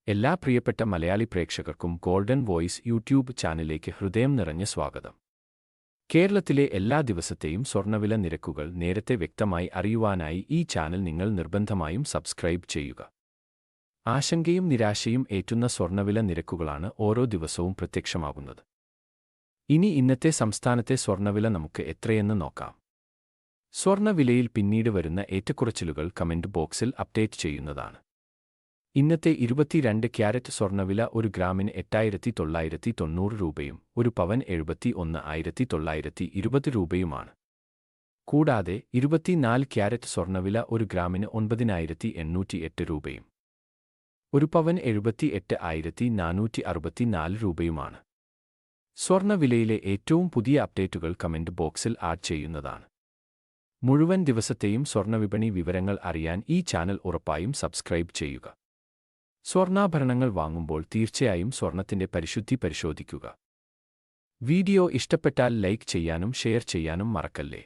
എല്ലാ പ്രിയപ്പെട്ട മലയാളി പ്രേക്ഷകർക്കും ഗോൾഡൻ വോയിസ് യൂട്യൂബ് ചാനലിലേക്ക് ഹൃദയം നിറഞ്ഞ സ്വാഗതം. കേരളത്തിലെ എല്ലാ ദിവസത്തെയും സ്വർണ്ണവില നിരക്കുകൾ നേരത്തെ വ്യക്തമായി അറിയുവാനായി ഈ ചാനൽ നിങ്ങൾ നിർബന്ധമായും സബ്സ്ക്രൈബ് ചെയ്യുക. ആശങ്കയും നിരാശയും ഏറ്റുന്ന സ്വർണ്ണവില നിരക്കുകളാണ് ഓരോ ദിവസവും പ്രത്യക്ഷമാകുന്നത്. ഇന്നത്തെ സംസ്ഥാനത്തെ സ്വർണ്ണവില നമുക്ക് എത്രയെന്ന് നോക്കാം. സ്വർണ്ണവിലയിൽ പിന്നീട് വരുന്ന ഏറ്റക്കുറച്ചിലുകൾ കമന്റ് ബോക്സിൽ അപ്ഡേറ്റ് ചെയ്യുന്നതാണ്. ഇന്നത്തെ 22 ക്യാരറ്റ് സ്വർണ്ണവില ഒരു ഗ്രാമിന് 8,990 രൂപയും ഒരു പവൻ 71,920 രൂപയുമാണ്. കൂടാതെ 24 ക്യാരറ്റ് സ്വർണ്ണവില ഒരു ഗ്രാമിന് 9,808 രൂപയും ഒരു പവൻ 78,464 രൂപയുമാണ്. സ്വർണ്ണവിലയിലെ ഏറ്റവും പുതിയ അപ്ഡേറ്റുകൾ കമന്റ് ബോക്സിൽ ആഡ് ചെയ്യുന്നതാണ്. മുഴുവൻ ദിവസത്തെയും സ്വർണ്ണവിപണി വിവരങ്ങൾ അറിയാൻ ഈ ചാനൽ ഉറപ്പായും സബ്സ്ക്രൈബ് ചെയ്യുക. സ്വർണ്ണാഭരണങ്ങൾ വാങ്ങുമ്പോൾ തീർച്ചയായും സ്വർണ്ണത്തിന്റെ പരിശുദ്ധി പരിശോധിക്കുക. വീഡിയോ ഇഷ്ടപ്പെട്ടാൽ ലൈക്ക് ചെയ്യാനും ഷെയർ ചെയ്യാനും മറക്കല്ലേ.